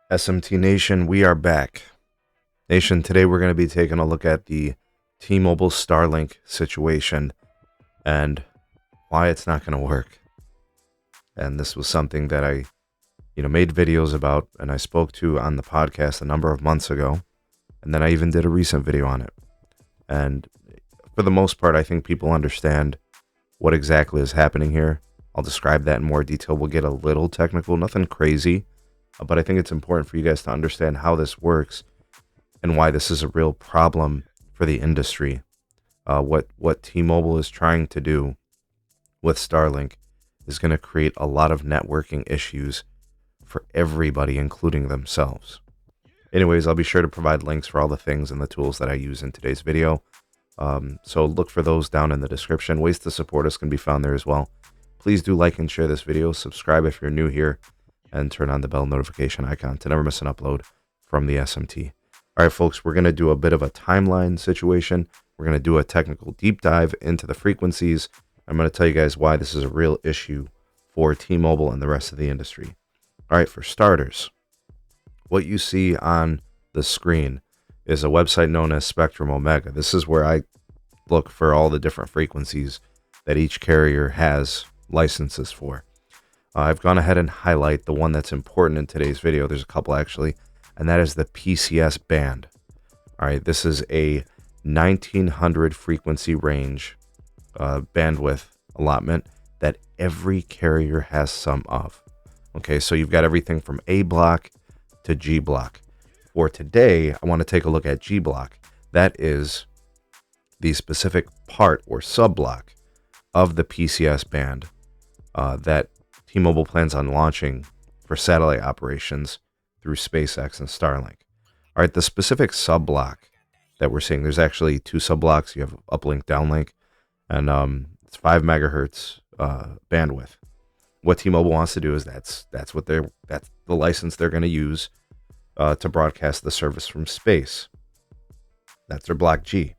SMT Nation, we are back. Nation, today we're going to be taking a look at the T-Mobile Starlink situation and why it's not going to work. And this was something that I, made videos about and I spoke to on the podcast a number of months ago. And then I even did a recent video on it. And for the most part, I think people understand what exactly is happening here. I'll describe that in more detail. We'll get a little technical, nothing crazy. But I think it's important for you guys to understand how this works and why this is a real problem for the industry. What T-Mobile is trying to do with Starlink is going to create a lot of networking issues for everybody, including themselves. Anyways, I'll be sure to provide links for all the things and the tools that I use in today's video. So look for those down in the description. Ways to support us can be found there as well. Please do like and share this video. Subscribe if you're new here. And turn on the bell notification icon to never miss an upload from the SMT. All right, folks, we're going to do a bit of a timeline situation. We're going to do a technical deep dive into the frequencies. I'm going to tell you guys why this is a real issue for T-Mobile and the rest of the industry. All right, for starters, what you see on the screen is a website known as Spectrum Omega. This is where I look for all the different frequencies that each carrier has licenses for. I've gone ahead and highlight the one that's important in today's video. There's a couple actually, and that is the PCS band. All right, this is a 1900 frequency range bandwidth allotment that every carrier has some of. Okay, so you've got everything from A block to G block. For today, I want to take a look at G block. That is the specific part or sub block of the PCS band that T-Mobile plans on launching for satellite operations through SpaceX and Starlink. All right, the specific sub-block that we're seeing, there's actually two sub-blocks. You have uplink, downlink, and it's 5 megahertz bandwidth. What T-Mobile wants to do is that's the license they're going to use to broadcast the service from space. That's their block G.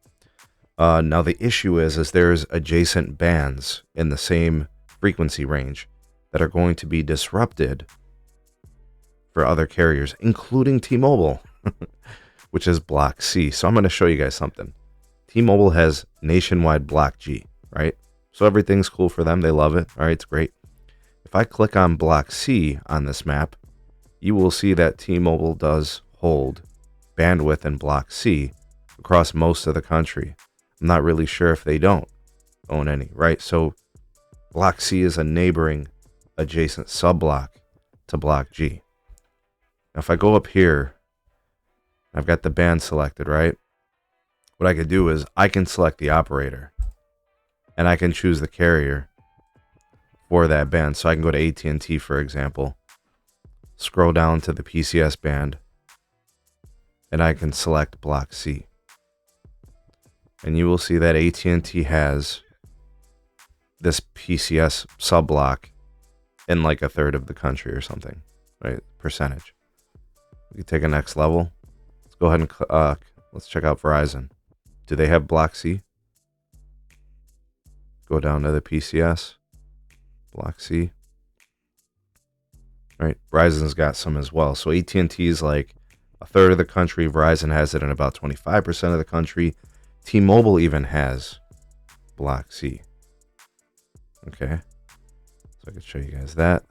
Now the issue is there's adjacent bands in the same frequency range that are going to be disrupted for other carriers, including T-Mobile, which is block C. So I'm going to show you guys something. T-Mobile has nationwide block G, right? So everything's cool for them. They love it. All right, it's great. If I click on block C on this map, you will see that T-Mobile does hold bandwidth in block C across most of the country. I'm not really sure if they don't own any, right? So block C is a neighboring adjacent sub-block to block G. Now, if I go up here, I've got the band selected, right? What I could do is I can select the operator and I can choose the carrier for that band. So I can go to AT&T, for example, scroll down to the PCS band, and I can select block C. And you will see that AT&T has this PCS sub-block in like a third of the country or something, right? Percentage. We can take a next level. Let's go ahead and let's check out Verizon. Do they have block C? Go down to the PCS, block C. Right, Verizon's got some as well. So AT&T is like a third of the country. Verizon has it in about 25% of the country. T-Mobile even has block C. Okay. So I can show you guys that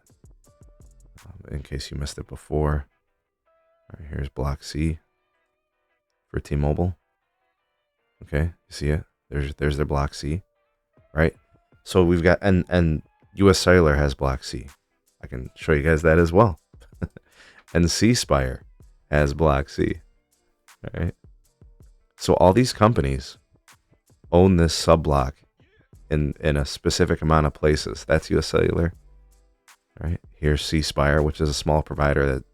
in case you missed it before. All right, here's block C for T-Mobile. Okay, you see it? There's their block C, right? So we've got and US Cellular has block C. I can show you guys that as well. And C Spire has block C. All right. So all these companies own this sub block in a specific amount of places. That's US Cellular. Right? Here's C Spire, which is a small provider that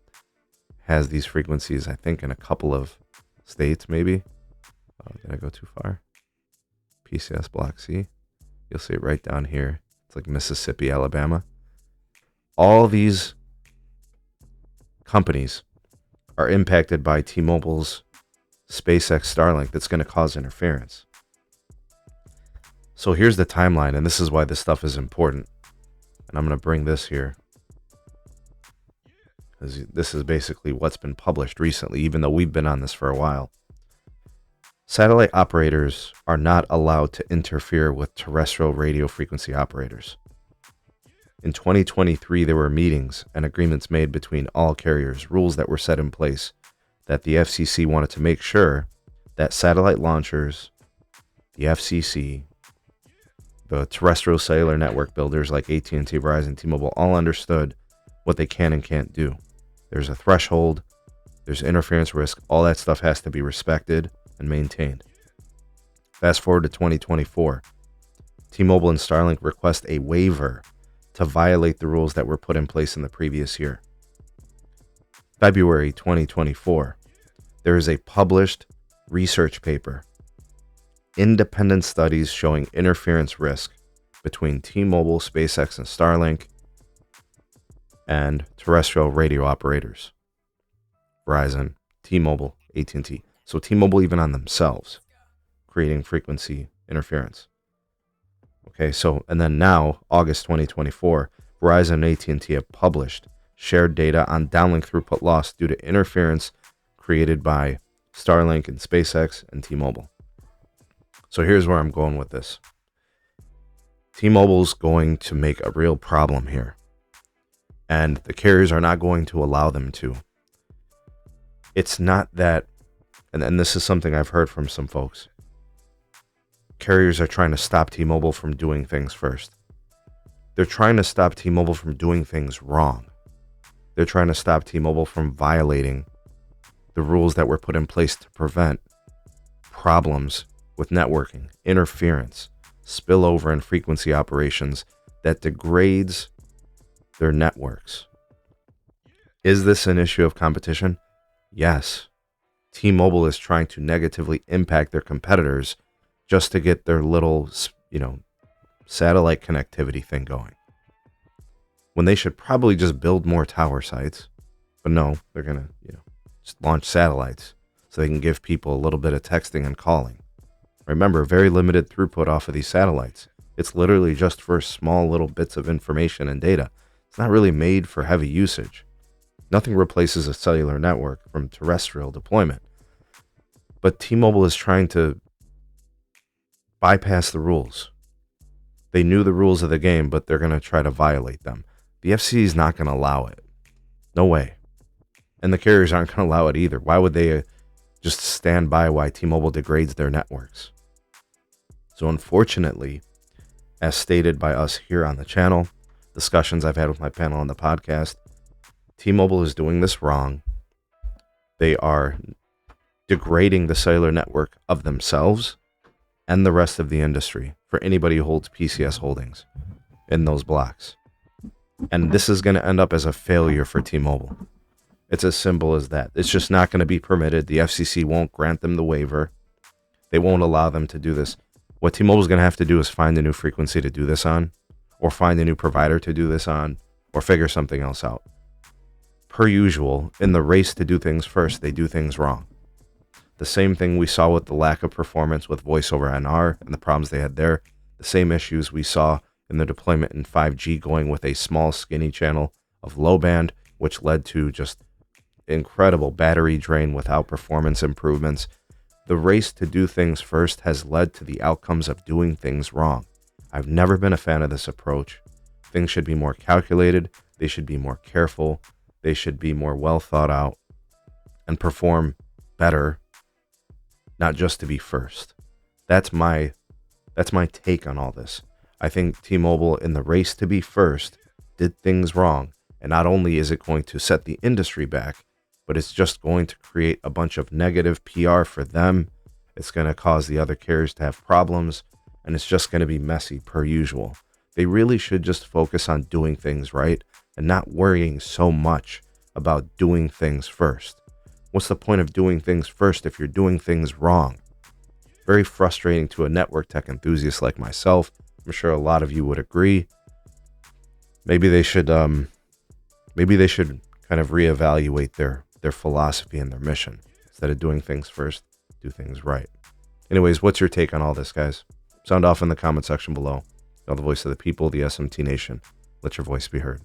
has these frequencies, I think, in a couple of states, maybe. Did I go too far? PCS block C. You'll see it right down here. It's like Mississippi, Alabama. All these companies are impacted by T-Mobile's SpaceX Starlink that's going to cause interference. So here's the timeline, and this is why this stuff is important. And I'm going to bring this here, This is basically what's been published recently, even though we've been on this for a while. Satellite operators are not allowed to interfere with terrestrial radio frequency operators. In 2023, there were meetings and agreements made between all carriers, rules that were set in place that the FCC wanted to make sure that satellite launchers, the FCC, the terrestrial cellular network builders like AT&T, Verizon, T-Mobile, all understood what they can and can't do. There's a threshold, there's interference risk, all that stuff has to be respected and maintained. Fast forward to 2024, T-Mobile and Starlink request a waiver to violate the rules that were put in place in the previous year. February 2024, there is a published research paper, independent studies showing interference risk between T-Mobile, SpaceX, and Starlink, and terrestrial radio operators, Verizon, T-Mobile, AT&T. So T-Mobile even on themselves, creating frequency interference. Okay, so, and then now, August 2024, Verizon and AT&T have published shared data on downlink throughput loss due to interference created by Starlink and SpaceX and T-Mobile. So here's where I'm going with this. T-Mobile's going to make a real problem here, and the carriers are not going to allow them to. It's not that, and this is something I've heard from some folks, carriers are trying to stop T-Mobile from doing things first. They're trying to stop T-Mobile from doing things wrong. They're trying to stop T-Mobile from violating the rules that were put in place to prevent problems with networking, interference, spillover, and frequency operations that degrades their networks. Is this an issue of competition? Yes. T-Mobile is trying to negatively impact their competitors just to get their little, satellite connectivity thing going, when they should probably just build more tower sites. But no, they're going to, just launch satellites so they can give people a little bit of texting and calling. Remember, very limited throughput off of these satellites. It's literally just for small little bits of information and data. It's not really made for heavy usage. Nothing replaces a cellular network from terrestrial deployment. But T-Mobile is trying to bypass the rules. They knew the rules of the game, but they're going to try to violate them. The FCC is not going to allow it. No way. And the carriers aren't going to allow it either. Why would they just stand by why T-Mobile degrades their networks? So unfortunately, as stated by us here on the channel, discussions I've had with my panel on the podcast, T-Mobile is doing this wrong. They are degrading the cellular network of themselves and the rest of the industry for anybody who holds PCS holdings in those blocks. And this is going to end up as a failure for T-Mobile. It's as simple as that. It's just not going to be permitted. The FCC won't grant them the waiver. They won't allow them to do this. What T-Mobile's going to have to do is find a new frequency to do this on, or find a new provider to do this on, or figure something else out. Per usual, in the race to do things first, they do things wrong. The same thing we saw with the lack of performance with voice over NR and the problems they had there. The same issues we saw in the deployment in 5G, going with a small skinny channel of low band, which led to just incredible battery drain without performance improvements. The race to do things first has led to the outcomes of doing things wrong. I've never been a fan of this approach. Things should be more calculated. They should be more careful. They should be more well thought out and perform better, not just to be first. That's my take on all this. I think T-Mobile, in the race to be first, did things wrong. And not only is it going to set the industry back, but it's just going to create a bunch of negative PR for them. It's going to cause the other carriers to have problems, and it's just going to be messy per usual. They really should just focus on doing things right and not worrying so much about doing things first. What's the point of doing things first if you're doing things wrong? Very frustrating to a network tech enthusiast like myself. I'm sure a lot of you would agree. Maybe they should kind of reevaluate their philosophy and their mission. Instead of doing things first, do things right. Anyways, what's your take on all this, guys? Sound off in the comment section below. You're the voice of the people, the SMT Nation. Let your voice be heard.